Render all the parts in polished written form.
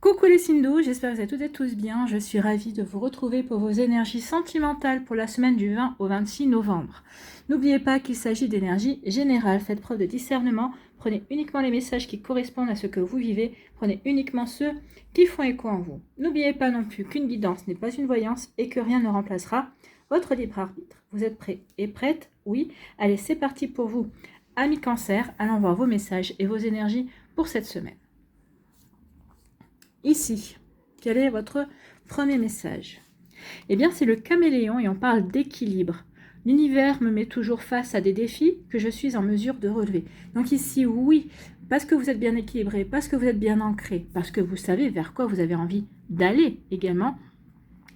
Coucou les Sindou, j'espère que vous êtes toutes et tous bien. Je suis ravie de vous retrouver pour vos énergies sentimentales pour la semaine du 20 au 26 novembre. N'oubliez pas qu'il s'agit d'énergie générale. Faites preuve de discernement. Prenez uniquement les messages qui correspondent à ce que vous vivez. Prenez uniquement ceux qui font écho en vous. N'oubliez pas non plus qu'une guidance n'est pas une voyance et que rien ne remplacera votre libre arbitre. Vous êtes prêts et prêtes? Oui. Allez, c'est parti pour vous. Amis Cancer, allons voir vos messages et vos énergies pour cette semaine. Ici, quel est votre premier message? Eh bien, c'est le caméléon et on parle d'équilibre. L'univers me met toujours face à des défis que je suis en mesure de relever. Donc ici, oui, parce que vous êtes bien équilibré, parce que vous êtes bien ancré, parce que vous savez vers quoi vous avez envie d'aller également,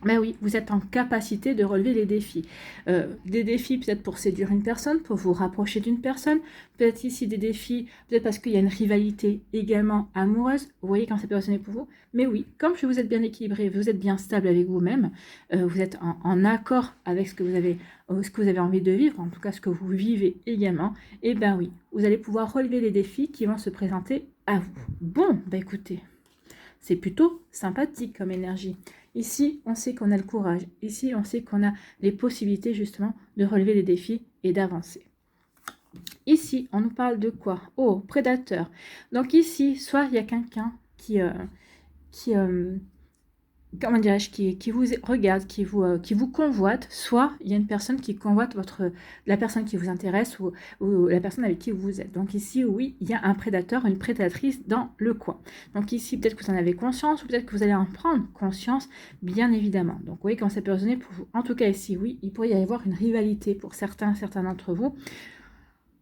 ben oui, vous êtes en capacité de relever les défis. Des défis peut-être pour séduire une personne, pour vous rapprocher d'une personne. Peut-être ici des défis, peut-être parce qu'il y a une rivalité également amoureuse. Vous voyez quand ça peut résonner pour vous. Mais oui, comme vous êtes bien équilibré, vous êtes bien stable avec vous-même, vous êtes en accord avec ce que vous avez envie de vivre, en tout cas ce que vous vivez également. Et ben oui, vous allez pouvoir relever les défis qui vont se présenter à vous. Bon, ben écoutez, c'est plutôt sympathique comme énergie. Ici, on sait qu'on a le courage. Ici, on sait qu'on a les possibilités justement de relever les défis et d'avancer. Ici, on nous parle de quoi? Oh, prédateur. Donc ici, soit il y a quelqu'un qui comment dirais-je, qui vous regarde, qui vous convoite, soit il y a une personne qui convoite la personne qui vous intéresse ou la personne avec qui vous êtes. Donc ici, oui, il y a un prédateur, une prédatrice dans le coin. Donc ici, peut-être que vous en avez conscience ou peut-être que vous allez en prendre conscience, bien évidemment. Donc oui, quand ça peut résonner pour vous. En tout cas, ici, oui, il pourrait y avoir une rivalité pour certains d'entre vous.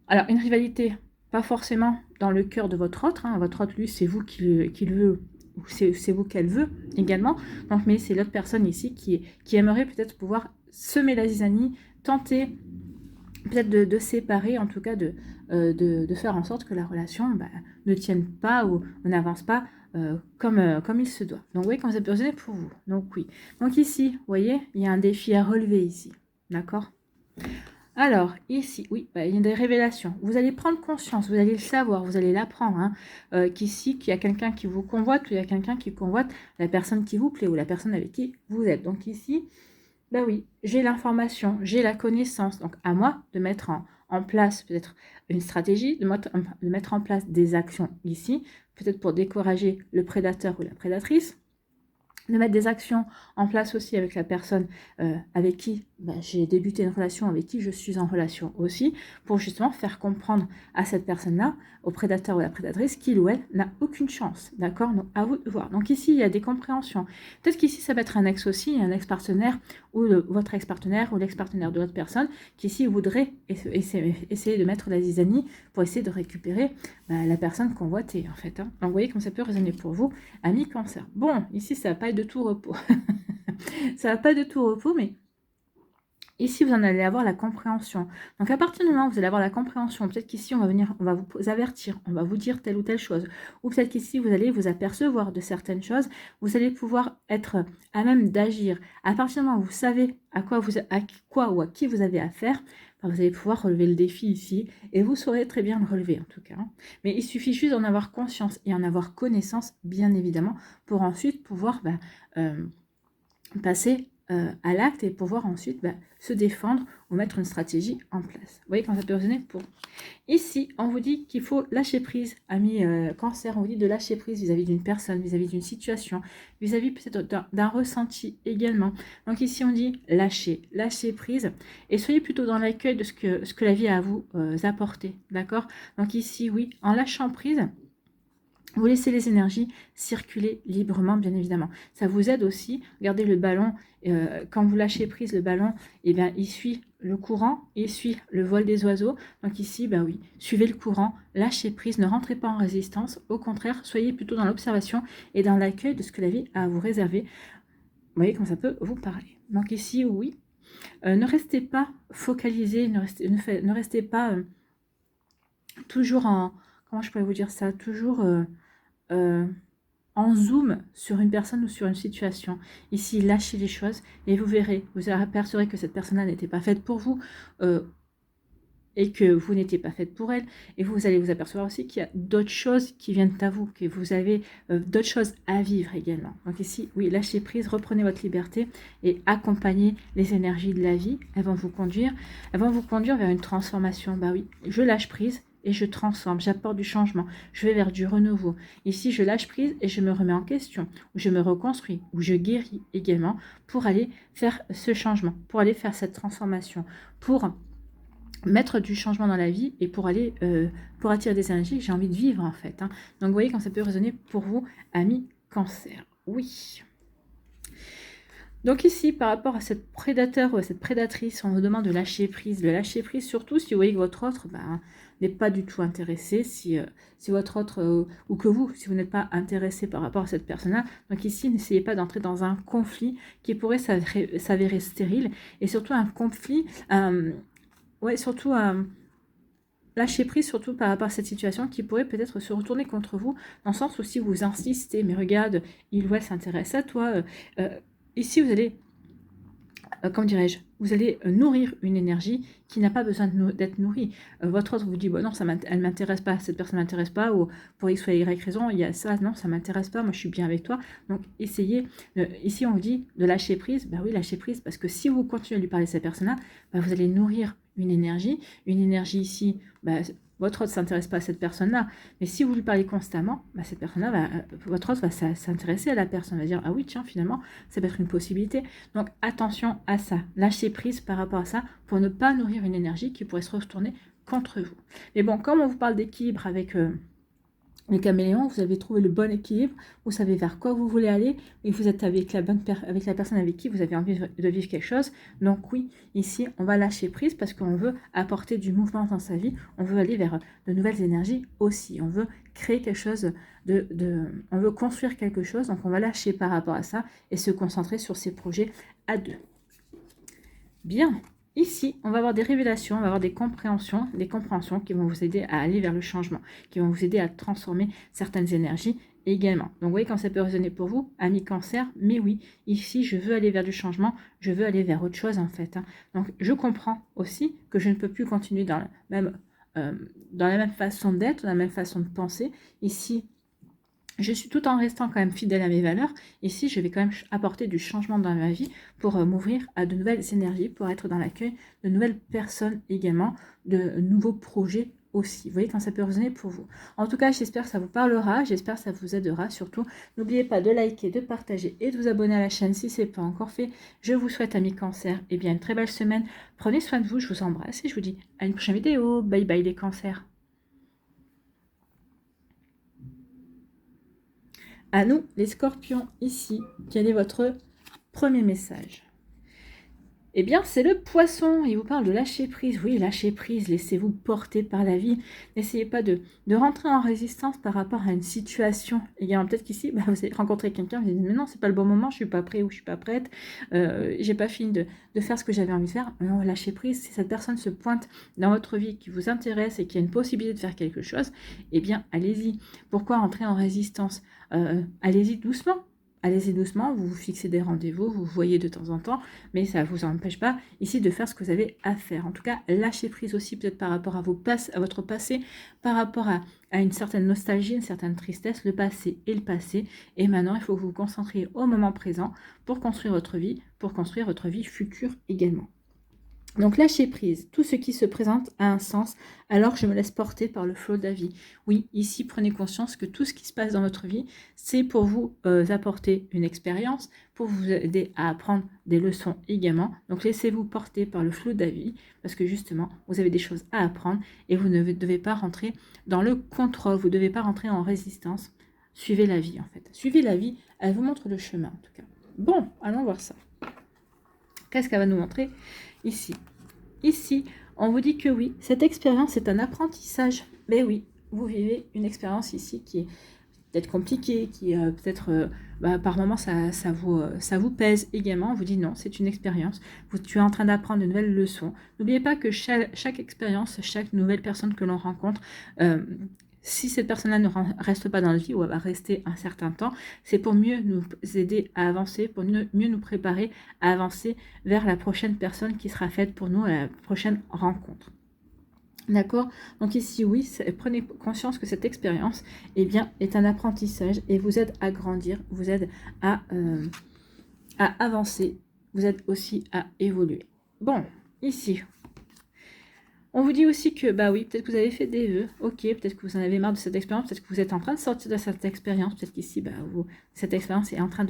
Alors, une rivalité, pas forcément dans le cœur de votre autre. Votre autre, lui, c'est vous qui le veut ou c'est vous qu'elle veut également. Donc, mais c'est l'autre personne ici qui aimerait peut-être pouvoir semer la zizanie, tenter peut-être de séparer, en tout cas de faire en sorte que la relation ne tienne pas ou n'avance pas comme il se doit. Donc, vous voyez, quand vous êtes besoin pour vous. Donc, oui. Donc, ici, vous voyez, il y a un défi à relever ici. D'accord ? Alors, ici, oui, il y a des révélations. Vous allez prendre conscience, vous allez le savoir, vous allez l'apprendre, qu'ici, qu'il y a quelqu'un qui vous convoite, ou il y a quelqu'un qui convoite la personne qui vous plaît, ou la personne avec qui vous êtes. Donc ici, oui, j'ai l'information, j'ai la connaissance. Donc à moi de mettre en place peut-être une stratégie, de mettre en place des actions ici, peut-être pour décourager le prédateur ou la prédatrice, de mettre des actions en place aussi avec la personne avec qui j'ai débuté une relation, avec qui je suis en relation aussi, pour justement faire comprendre à cette personne-là, au prédateur ou à la prédatrice, qu'il ou elle n'a aucune chance, d'accord? Donc à vous de voir. Donc ici, il y a des compréhensions. Peut-être qu'ici, ça va être un ex aussi, un ex-partenaire, ou votre ex-partenaire, ou l'ex-partenaire de l'autre personne, qui ici voudrait essayer de mettre la zizanie pour essayer de récupérer la personne convoitée, en fait. Donc vous voyez comme ça peut résonner pour vous, amis Cancer. Bon, ici, ça va pas être de tout repos. Ça va pas de tout repos, mais ici, vous en allez avoir la compréhension. Donc, à partir du moment où vous allez avoir la compréhension, peut-être qu'ici, on va vous avertir, on va vous dire telle ou telle chose. Ou peut-être qu'ici, vous allez vous apercevoir de certaines choses. Vous allez pouvoir être à même d'agir. À partir du moment où vous savez à quoi ou à qui vous avez affaire, vous allez pouvoir relever le défi ici. Et vous saurez très bien le relever, en tout cas. Mais il suffit juste d'en avoir conscience et en avoir connaissance, bien évidemment, pour ensuite pouvoir passer à l'acte et pouvoir ensuite se défendre ou mettre une stratégie en place. Vous voyez quand ça peut résonner pour vous. Ici, on vous dit qu'il faut lâcher prise, amis Cancer, on vous dit de lâcher prise vis-à-vis d'une personne, vis-à-vis d'une situation, vis-à-vis peut-être d'un ressenti également. Donc ici, on dit lâcher prise et soyez plutôt dans l'accueil de ce que la vie a à vous apporter, d'accord? Donc ici, oui, en lâchant prise, vous laissez les énergies circuler librement, bien évidemment. Ça vous aide aussi. Regardez le ballon. Quand vous lâchez prise, le ballon, il suit le courant, il suit le vol des oiseaux. Donc ici, oui, suivez le courant, lâchez prise, ne rentrez pas en résistance. Au contraire, soyez plutôt dans l'observation et dans l'accueil de ce que la vie a à vous réserver. Vous voyez comment ça peut vous parler. Donc ici, oui. Ne restez pas focalisé, ne restez pas toujours en... Comment je pourrais vous dire ça? Toujours... en zoom sur une personne ou sur une situation. Ici, lâchez les choses et vous verrez, vous apercevrez que cette personne-là n'était pas faite pour vous et que vous n'étiez pas faite pour elle. Et vous allez vous apercevoir aussi qu'il y a d'autres choses qui viennent à vous, que vous avez d'autres choses à vivre également. Donc ici, oui, lâchez prise, reprenez votre liberté et accompagnez les énergies de la vie. Elles vont vous conduire vers une transformation. Bah oui, je lâche prise et je transforme, j'apporte du changement, je vais vers du renouveau. Ici, je lâche prise et je me remets en question, ou je me reconstruis, ou je guéris également pour aller faire ce changement, pour aller faire cette transformation, pour mettre du changement dans la vie et pour aller pour attirer des énergies que j'ai envie de vivre en fait. Hein. Donc vous voyez quand ça peut résonner pour vous, amis Cancer. Oui. Donc ici, par rapport à cette prédateur ou à cette prédatrice, on vous demande de lâcher prise. Le lâcher prise, surtout si vous voyez que votre autre n'est pas du tout intéressé, si votre autre, ou que vous, si vous n'êtes pas intéressé par rapport à cette personne-là. Donc ici, n'essayez pas d'entrer dans un conflit qui pourrait s'avérer stérile, et surtout un conflit, surtout lâcher prise, surtout par rapport à cette situation qui pourrait peut-être se retourner contre vous, dans le sens où si vous insistez, mais regarde, il ou elle s'intéresse à toi, ici vous allez, comment dirais-je, vous allez nourrir une énergie qui n'a pas besoin d'être nourrie. Votre autre vous dit, bon, non, elle ne m'intéresse pas, cette personne ne m'intéresse pas, ou pour X ou Y raison, il y a ça, non, ça ne m'intéresse pas, moi je suis bien avec toi. Donc essayez, ici on vous dit de lâcher prise, oui, lâcher prise, parce que si vous continuez à lui parler de cette personne-là, vous allez nourrir une énergie ici, votre autre ne s'intéresse pas à cette personne-là, mais si vous lui parlez constamment, cette personne-là, votre autre va s'intéresser à la personne, va dire, ah oui, tiens, finalement, ça peut être une possibilité. Donc attention à ça, lâchez prise par rapport à ça, pour ne pas nourrir une énergie qui pourrait se retourner contre vous. Mais bon, comme on vous parle d'équilibre avec les caméléons, vous avez trouvé le bon équilibre, vous savez vers quoi vous voulez aller, et vous êtes avec avec la personne avec qui vous avez envie de vivre quelque chose. Donc oui, ici, on va lâcher prise parce qu'on veut apporter du mouvement dans sa vie, on veut aller vers de nouvelles énergies aussi, on veut créer quelque chose, on veut construire quelque chose, donc on va lâcher par rapport à ça et se concentrer sur ses projets à deux. Bien. Ici, on va avoir des révélations, on va avoir des compréhensions qui vont vous aider à aller vers le changement, qui vont vous aider à transformer certaines énergies également. Donc, vous voyez quand ça peut résonner pour vous, amis Cancer, mais oui, ici, je veux aller vers du changement, je veux aller vers autre chose en fait. Hein. Donc, je comprends aussi que je ne peux plus continuer dans la même façon d'être, dans la même façon de penser. Ici, je suis tout en restant quand même fidèle à mes valeurs. Ici, je vais quand même apporter du changement dans ma vie pour m'ouvrir à de nouvelles énergies, pour être dans l'accueil de nouvelles personnes également, de nouveaux projets aussi. Vous voyez quand ça peut résonner pour vous. En tout cas, j'espère que ça vous parlera, j'espère que ça vous aidera. Surtout, n'oubliez pas de liker, de partager et de vous abonner à la chaîne si ce n'est pas encore fait. Je vous souhaite, amis Cancer, une très belle semaine. Prenez soin de vous, je vous embrasse et je vous dis à une prochaine vidéo. Bye bye les Cancers. À nous, les Scorpions, ici, quel est votre premier message? Eh bien, c'est le Poisson. Il vous parle de lâcher prise. Oui, lâcher prise. Laissez-vous porter par la vie. N'essayez pas de rentrer en résistance par rapport à une situation. Également, peut-être qu'ici, vous avez rencontré quelqu'un, vous dites, mais non, c'est pas le bon moment, je suis pas prêt ou je suis pas prête. J'ai pas fini de faire ce que j'avais envie de faire. Non, lâcher prise. Si cette personne se pointe dans votre vie, qui vous intéresse et qui a une possibilité de faire quelque chose, eh bien, allez-y. Pourquoi entrer en résistance? Allez-y doucement. Allez-y doucement, vous vous fixez des rendez-vous, vous voyez de temps en temps, mais ça ne vous empêche pas ici de faire ce que vous avez à faire. En tout cas, lâchez prise aussi peut-être par rapport à votre passé, par rapport à une certaine nostalgie, une certaine tristesse. Le passé est le passé, et maintenant il faut que vous vous concentriez au moment présent pour construire votre vie future également. Donc lâchez prise, tout ce qui se présente a un sens, alors je me laisse porter par le flot de la vie. Oui, ici prenez conscience que tout ce qui se passe dans votre vie, c'est pour vous apporter une expérience, pour vous aider à apprendre des leçons également. Donc laissez-vous porter par le flot de la vie, parce que justement, vous avez des choses à apprendre et vous ne devez pas rentrer dans le contrôle, vous ne devez pas rentrer en résistance. Suivez la vie en fait. Suivez la vie, elle vous montre le chemin en tout cas. Bon, allons voir ça. Qu'est-ce qu'elle va nous montrer Ici, on vous dit que oui, cette expérience est un apprentissage. Mais oui, vous vivez une expérience ici qui est peut-être compliquée, qui peut-être par moments ça vous pèse également. On vous dit non, c'est une expérience. Tu es en train d'apprendre de nouvelles leçons. N'oubliez pas que chaque expérience, chaque nouvelle personne que l'on rencontre, si cette personne-là ne reste pas dans la vie ou elle va rester un certain temps, c'est pour mieux nous aider à avancer, pour mieux nous préparer à avancer vers la prochaine personne qui sera faite pour nous à la prochaine rencontre. D'accord? Donc ici, oui, prenez conscience que cette expérience, eh bien, est un apprentissage et vous aide à grandir, vous aide à avancer, vous aide aussi à évoluer. Bon, ici, on vous dit aussi que, bah oui, peut-être que vous avez fait des vœux, ok, peut-être que vous en avez marre de cette expérience, peut-être que vous êtes en train de sortir de cette expérience, peut-être qu'ici, bah, cette expérience est en train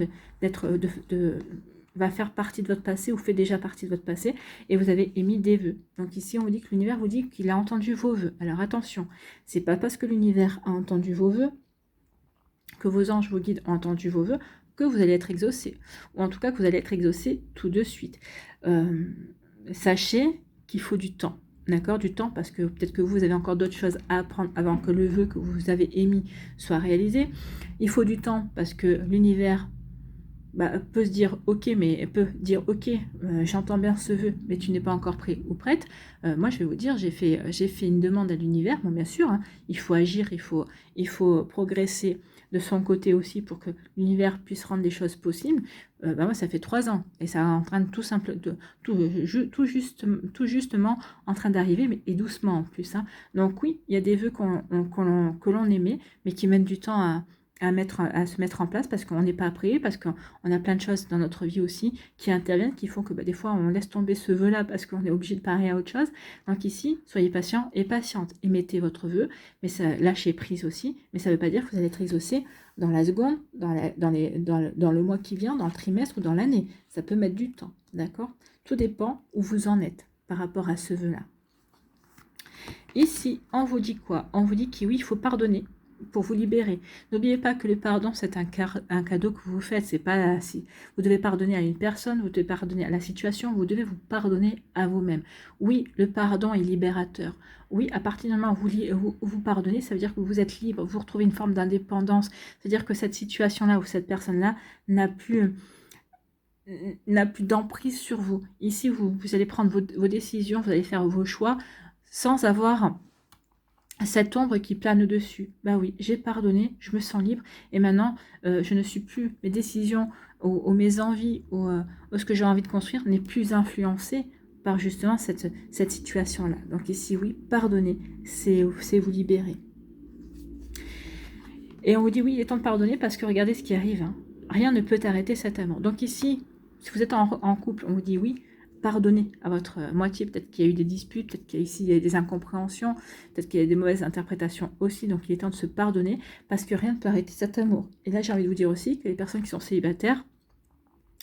va faire partie de votre passé ou fait déjà partie de votre passé et vous avez émis des vœux. Donc ici, on vous dit que l'univers vous dit qu'il a entendu vos vœux. Alors attention, c'est pas parce que l'univers a entendu vos vœux, que vos anges, vos guides ont entendu vos vœux, que vous allez être exaucé. Ou en tout cas, que vous allez être exaucé tout de suite. Sachez qu'il faut du temps. D'accord, du temps, parce que peut-être que vous avez encore d'autres choses à apprendre avant que le vœu que vous avez émis soit réalisé. Il faut du temps parce que l'univers peut se dire ok, mais peut dire ok, j'entends bien ce vœu, mais tu n'es pas encore prêt ou prête. Moi, je vais vous dire, j'ai fait une demande à l'univers. Bon, bien sûr, hein, il faut agir, il faut progresser de son côté aussi pour que l'univers puisse rendre les choses possibles. Moi, ça fait 3 ans et ça est en train de tout justement en train d'arriver, mais et doucement en plus. Hein. Donc oui, il y a des vœux que l'on aimait, mais qui mènent du temps à se mettre en place parce qu'on n'est pas prêt, parce qu'on a plein de choses dans notre vie aussi qui interviennent, qui font que des fois on laisse tomber ce vœu-là parce qu'on est obligé de parler à autre chose. Donc ici, soyez patient et patiente. Émettez votre vœu, mais ça, lâchez prise aussi. Mais ça ne veut pas dire que vous allez être exaucé dans la seconde, dans le mois qui vient, dans le trimestre ou dans l'année. Ça peut mettre du temps, d'accord? Tout dépend où vous en êtes par rapport à ce vœu-là. Ici, on vous dit quoi? On vous dit que oui, il faut pardonner pour vous libérer. N'oubliez pas que le pardon, c'est un cadeau que vous faites. C'est pas si vous devez pardonner à une personne, vous devez pardonner à la situation, vous devez vous pardonner à vous-même. Oui, le pardon est libérateur. Oui, à partir du moment où vous pardonnez, ça veut dire que vous êtes libre, vous retrouvez une forme d'indépendance. C'est-à-dire que cette situation-là ou cette personne-là n'a plus d'emprise sur vous. Ici, vous allez prendre vos décisions, vous allez faire vos choix sans avoir cette ombre qui plane au-dessus. Bah oui, j'ai pardonné, je me sens libre et maintenant je ne suis plus, mes décisions ou mes envies ou ce que j'ai envie de construire n'est plus influencé par justement cette situation-là. Donc ici, oui, pardonner, c'est vous libérer. Et on vous dit oui, il est temps de pardonner parce que regardez ce qui arrive. Hein. Rien ne peut arrêter cet amour. Donc ici, si vous êtes en couple, on vous dit oui, pardonnez à votre moitié. Peut-être qu'il y a eu des disputes, peut-être qu'il y a ici des incompréhensions, peut-être qu'il y a des mauvaises interprétations aussi. Donc il est temps de se pardonner parce que rien ne peut arrêter cet amour. Et là, j'ai envie de vous dire aussi que les personnes qui sont célibataires,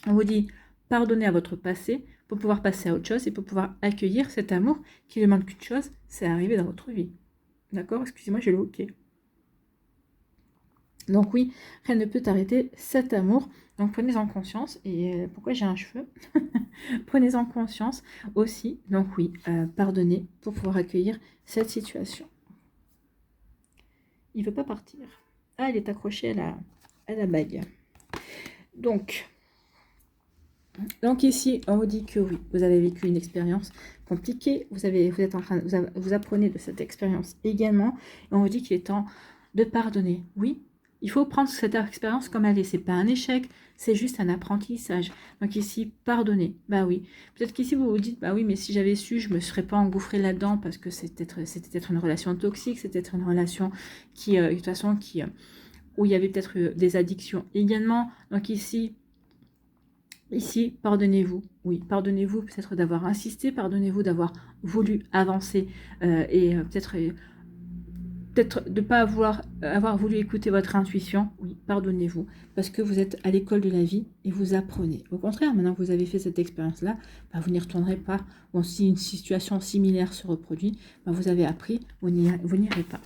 on vous dit pardonnez à votre passé pour pouvoir passer à autre chose et pour pouvoir accueillir cet amour qui ne demande qu'une chose, c'est arriver dans votre vie. D'accord? Excusez-moi, j'ai le hoquet. Donc oui, rien ne peut arrêter cet amour. Donc prenez-en conscience. Et pourquoi j'ai un cheveu? Prenez-en conscience aussi. Donc oui, pardonnez pour pouvoir accueillir cette situation. Il ne veut pas partir. Ah, il est accroché à la bague. Donc ici, on vous dit que oui, vous avez vécu une expérience compliquée. Vous apprenez de cette expérience également. Et on vous dit qu'il est temps de pardonner. Oui, il faut prendre cette expérience comme elle est. C'est pas un échec, c'est juste un apprentissage. Donc ici, pardonnez. Bah oui. Peut-être qu'ici, vous vous dites, bah oui, mais si j'avais su, je me serais pas engouffrée là-dedans parce que c'était peut-être une relation toxique, c'était peut-être une relation qui, de toute façon, où il y avait peut-être des addictions également. Donc ici, pardonnez-vous. Oui, pardonnez-vous peut-être d'avoir insisté, pardonnez-vous d'avoir voulu avancer et peut-être de ne pas avoir voulu écouter votre intuition. Oui, pardonnez-vous, parce que vous êtes à l'école de la vie et vous apprenez. Au contraire, maintenant que vous avez fait cette expérience-là, vous n'y retournerez pas. Ou si une situation similaire se reproduit, vous avez appris, vous n'irez pas.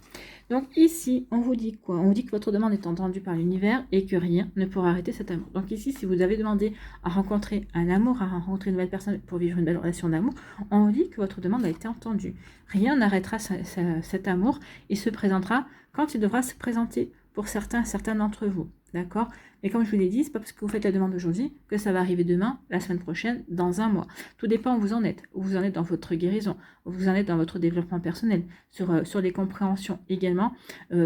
Donc ici, on vous dit quoi? On vous dit que votre demande est entendue par l'univers et que rien ne pourra arrêter cet amour. Donc ici, si vous avez demandé à rencontrer un amour, à rencontrer une nouvelle personne pour vivre une belle relation d'amour, on vous dit que votre demande a été entendue. Rien n'arrêtera cet amour. Il se présentera quand il devra se présenter pour certains d'entre vous. D'accord? Mais comme je vous l'ai dit, c'est pas parce que vous faites la demande aujourd'hui que ça va arriver demain, la semaine prochaine, dans un mois. Tout dépend où vous en êtes. Où vous en êtes dans votre guérison, où vous en êtes dans votre développement personnel, sur les compréhensions également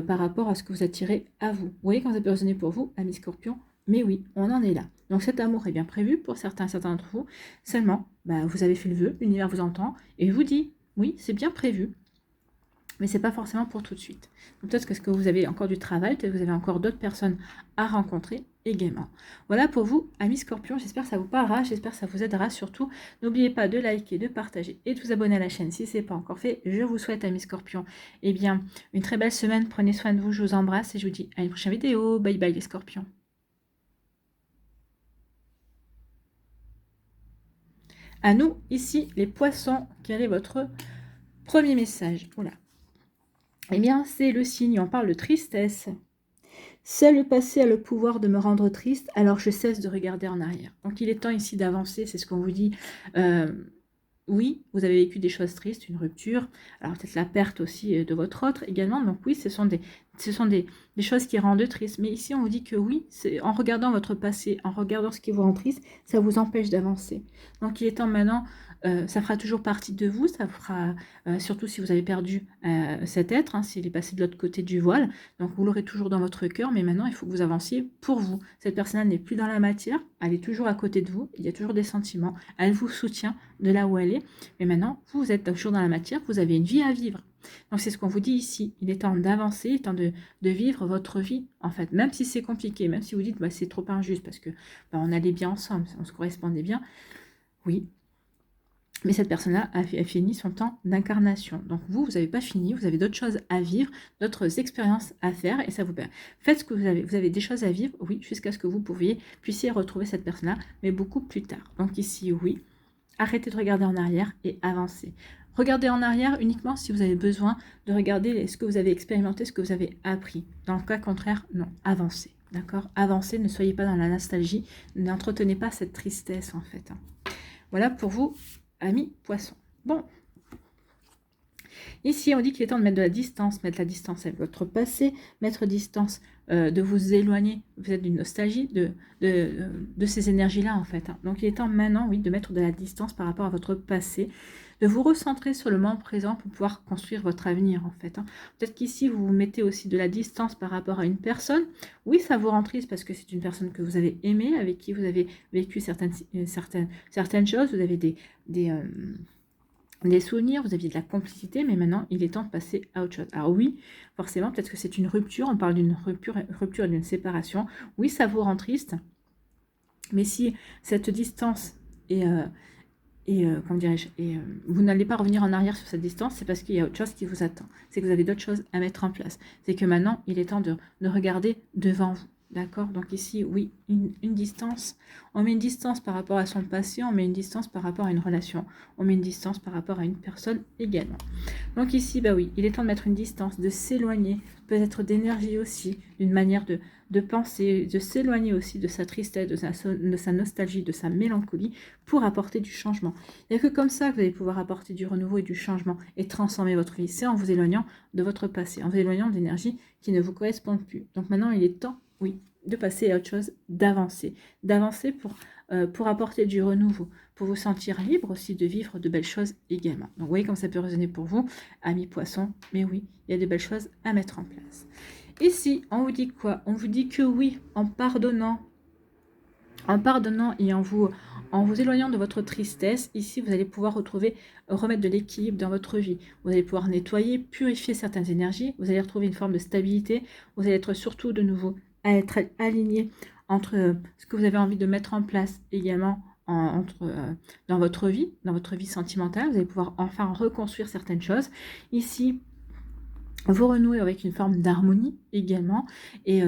par rapport à ce que vous attirez à vous. Vous voyez quand ça peut résonner pour vous, amis Scorpion, mais oui, on en est là. Donc cet amour est bien prévu pour certains d'entre vous. Seulement, vous avez fait le vœu, l'univers vous entend et vous dit, oui, c'est bien prévu. mais c'est pas forcément pour tout de suite. Donc peut-être que vous avez encore du travail, peut-être que vous avez encore d'autres personnes à rencontrer également. Voilà pour vous, amis Scorpions, j'espère que ça vous parlera, j'espère que ça vous aidera surtout. N'oubliez pas de liker, de partager et de vous abonner à la chaîne si ce n'est pas encore fait. Je vous souhaite, amis Scorpions, eh bien, une très belle semaine, prenez soin de vous, je vous embrasse et je vous dis à une prochaine vidéo. Bye bye les Scorpions. À nous, ici, les Poissons, quel est votre premier message? Oula. Eh bien, c'est le signe, on parle de tristesse. Seul le passé a le pouvoir de me rendre triste, alors je cesse de regarder en arrière. Donc il est temps ici d'avancer, c'est ce qu'on vous dit. Oui, vous avez vécu des choses tristes, une rupture, alors peut-être la perte aussi de votre autre également. Donc oui, ce sont des choses qui rendent triste. Mais ici, on vous dit que oui, en regardant votre passé, en regardant ce qui vous rend triste, ça vous empêche d'avancer. Donc il est temps maintenant, ça fera toujours partie de vous, ça fera, surtout si vous avez perdu cet être, hein, s'il est passé de l'autre côté du voile. Donc vous l'aurez toujours dans votre cœur, mais maintenant il faut que vous avanciez pour vous. Cette personne n'est plus dans la matière, elle est toujours à côté de vous, il y a toujours des sentiments, elle vous soutient de là où elle est, mais maintenant vous êtes toujours dans la matière, vous avez une vie à vivre. Donc c'est ce qu'on vous dit ici, il est temps d'avancer, il est temps de vivre votre vie, en fait, même si c'est compliqué, même si vous dites bah, c'est trop injuste, parce que bah, on allait bien ensemble, on se correspondait bien, oui. Mais cette personne-là a fini son temps d'incarnation. Donc vous n'avez pas fini, vous avez d'autres choses à vivre, d'autres expériences à faire, et ça vous permet. Faites ce que vous avez des choses à vivre, oui, jusqu'à ce que vous puissiez retrouver cette personne-là, mais beaucoup plus tard. Donc ici, oui, arrêtez de regarder en arrière et avancez. Regardez en arrière uniquement si vous avez besoin de regarder ce que vous avez expérimenté, ce que vous avez appris. Dans le cas contraire, non, avancez. D'accord? Avancez, ne soyez pas dans la nostalgie, n'entretenez pas cette tristesse en fait. Voilà pour vous, amis Poissons. Bon, ici on dit qu'il est temps de mettre de la distance, mettre la distance avec votre passé, mettre distance, de vous éloigner, vous êtes d'une nostalgie de ces énergies-là en fait. Donc il est temps maintenant, oui, de mettre de la distance par rapport à votre passé, de vous recentrer sur le moment présent pour pouvoir construire votre avenir en fait. Peut-être qu'ici vous vous mettez aussi de la distance par rapport à une personne. Oui, ça vous rend triste parce que c'est une personne que vous avez aimée, avec qui vous avez vécu certaines choses, vous avez des souvenirs, vous aviez de la complicité, mais maintenant, il est temps de passer à autre chose. Alors oui, forcément, peut-être que c'est une rupture, on parle d'une rupture et d'une séparation. Oui, ça vous rend triste, mais si cette distance comment dirais-je, vous n'allez pas revenir en arrière sur cette distance, c'est parce qu'il y a autre chose qui vous attend. C'est que vous avez d'autres choses à mettre en place. C'est que maintenant, il est temps de regarder devant vous. D'accord? Donc ici, oui, une distance. On met une distance par rapport à son passé, on met une distance par rapport à une relation, on met une distance par rapport à une personne également. Donc ici, bah oui, il est temps de mettre une distance, de s'éloigner, peut-être d'énergie aussi, d'une manière de penser, de s'éloigner aussi de sa tristesse, de sa nostalgie, de sa mélancolie, pour apporter du changement. Il n'y a que comme ça que vous allez pouvoir apporter du renouveau et du changement et transformer votre vie. C'est en vous éloignant de votre passé, en vous éloignant d'énergie qui ne vous correspond plus. Donc maintenant, il est temps, oui, de passer à autre chose, d'avancer pour apporter du renouveau, pour vous sentir libre aussi de vivre de belles choses également. Donc vous voyez comme ça peut résonner pour vous, amis Poissons, mais oui, il y a de belles choses à mettre en place. Ici, on vous dit quoi? On vous dit que oui, en pardonnant et en vous éloignant de votre tristesse, ici vous allez pouvoir remettre de l'équilibre dans votre vie. Vous allez pouvoir nettoyer, purifier certaines énergies, vous allez retrouver une forme de stabilité, vous allez être surtout de nouveau à être aligné entre ce que vous avez envie de mettre en place également dans votre vie sentimentale. Vous allez pouvoir enfin reconstruire certaines choses. Ici, vous renouez avec une forme d'harmonie également, et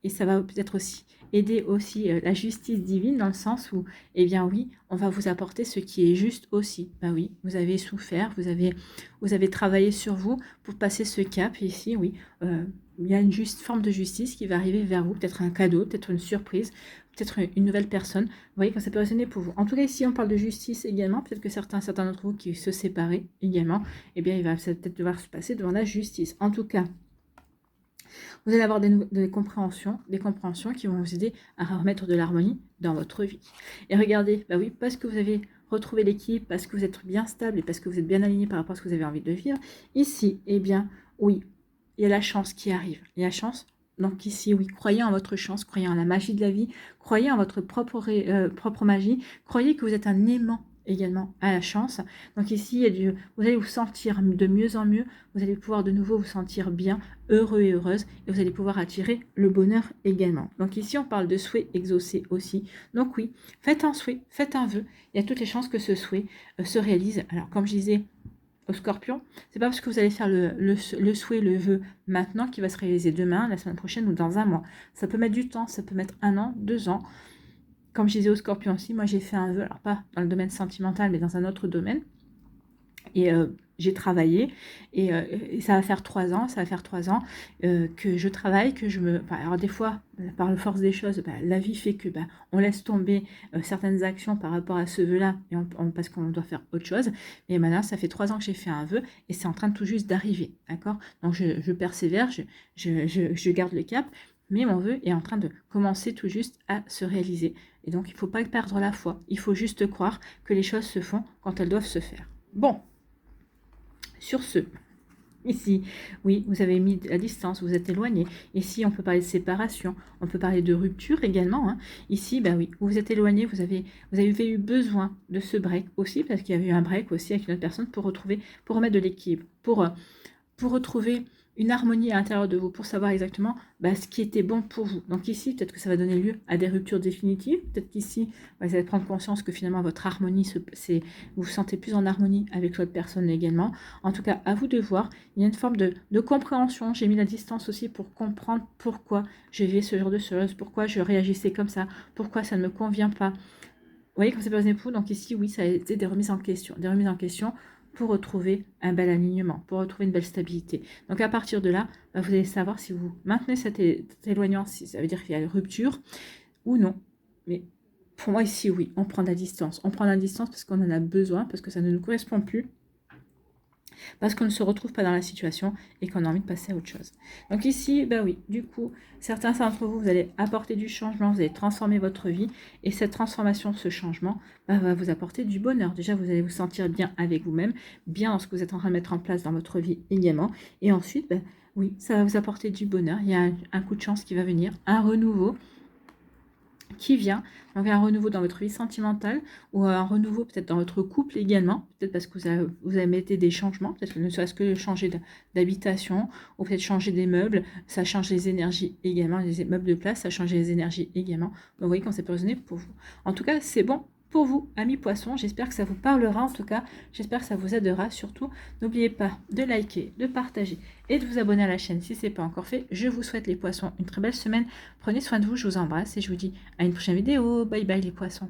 ça va peut-être aussi aider aussi la justice divine, dans le sens où, eh bien oui, on va vous apporter ce qui est juste aussi. Ben oui, vous avez souffert, vous avez travaillé sur vous pour passer ce cap, et ici, oui, il y a une forme de justice qui va arriver vers vous, peut-être un cadeau, peut-être une surprise, peut-être une nouvelle personne. Vous voyez quand ça peut résonner pour vous. En tout cas, ici, on parle de justice également. Peut-être que certains d'entre vous qui se séparaient également, eh bien, il va peut-être devoir se passer devant la justice. En tout cas, vous allez avoir des compréhensions qui vont vous aider à remettre de l'harmonie dans votre vie. Et regardez, bah oui, parce que vous avez retrouvé l'équilibre, parce que vous êtes bien stable et parce que vous êtes bien aligné par rapport à ce que vous avez envie de vivre, ici, eh bien, oui, il y a la chance qui arrive. Il y a la chance. Donc ici, oui, croyez en votre chance, croyez en la magie de la vie, croyez en votre propre magie, croyez que vous êtes un aimant également à la chance. Donc ici, vous allez vous sentir de mieux en mieux, vous allez pouvoir de nouveau vous sentir bien, heureux et heureuse, et vous allez pouvoir attirer le bonheur également. Donc ici, on parle de souhait exaucé aussi. Donc oui, faites un souhait, faites un vœu, il y a toutes les chances que ce souhait se réalise. Alors comme je disais au Scorpion, c'est pas parce que vous allez faire le souhait, le vœu maintenant qu'il va se réaliser demain, la semaine prochaine ou dans un mois. Ça peut mettre du temps, ça peut mettre 1 an, 2 ans. Comme je disais au Scorpion aussi, moi j'ai fait un vœu, alors pas dans le domaine sentimental, mais dans un autre domaine. Et j'ai travaillé et ça va faire 3 ans, que je travaille, que je me... alors des fois, par la force des choses, la vie fait que on laisse tomber certaines actions par rapport à ce vœu-là parce qu'on doit faire autre chose. Et maintenant, ça fait 3 ans que j'ai fait un vœu et c'est en train de tout juste d'arriver, d'accord? Donc je persévère, je garde le cap, mais mon vœu est en train de commencer tout juste à se réaliser. Et donc, il ne faut pas perdre la foi. Il faut juste croire que les choses se font quand elles doivent se faire. Bon, sur ce, ici, oui, vous avez mis à distance, vous êtes éloigné. Ici, on peut parler de séparation, on peut parler de rupture également. Hein. Ici, oui, vous vous êtes éloigné, vous avez eu besoin de ce break aussi, parce qu'il y avait eu un break aussi avec une autre personne pour remettre de l'équilibre, pour retrouver une harmonie à l'intérieur de vous, pour savoir exactement ce qui était bon pour vous. Donc ici, peut-être que ça va donner lieu à des ruptures définitives. Peut-être qu'ici, vous allez prendre conscience que finalement, votre harmonie, vous vous sentez plus en harmonie avec l'autre personne également. En tout cas, à vous de voir. Il y a une forme de compréhension. J'ai mis la distance aussi pour comprendre pourquoi je vivais ce genre de choses, pourquoi je réagissais comme ça, pourquoi ça ne me convient pas. Vous voyez, comme c'est pas époux, donc ici, oui, ça a été des remises en question. Des remises en question pour retrouver un bel alignement, pour retrouver une belle stabilité. Donc à partir de là, vous allez savoir si vous maintenez cet éloignement, si ça veut dire qu'il y a une rupture ou non. Mais pour moi ici, oui, on prend de la distance. On prend de la distance parce qu'on en a besoin, parce que ça ne nous correspond plus, parce qu'on ne se retrouve pas dans la situation et qu'on a envie de passer à autre chose. Donc ici, oui, du coup, certains d'entre vous, vous allez apporter du changement, vous allez transformer votre vie, et cette transformation, ce changement, va vous apporter du bonheur. Déjà, vous allez vous sentir bien avec vous-même, bien dans ce que vous êtes en train de mettre en place dans votre vie également, et ensuite, oui, ça va vous apporter du bonheur, il y a un coup de chance qui va venir, un renouveau, qui vient, donc un renouveau dans votre vie sentimentale ou un renouveau peut-être dans votre couple également, peut-être parce que vous avez mettez des changements, peut-être que ne serait-ce que changer d'habitation ou peut-être changer des meubles, ça change les énergies également, les meubles de place, ça change les énergies également. Donc vous voyez quand c'est résonner pour vous. En tout cas, c'est bon pour vous, amis poissons. J'espère que ça vous parlera, en tout cas, j'espère que ça vous aidera. Surtout, n'oubliez pas de liker, de partager et de vous abonner à la chaîne si ce n'est pas encore fait. Je vous souhaite, les poissons, une très belle semaine. Prenez soin de vous, je vous embrasse et je vous dis à une prochaine vidéo. Bye bye les poissons.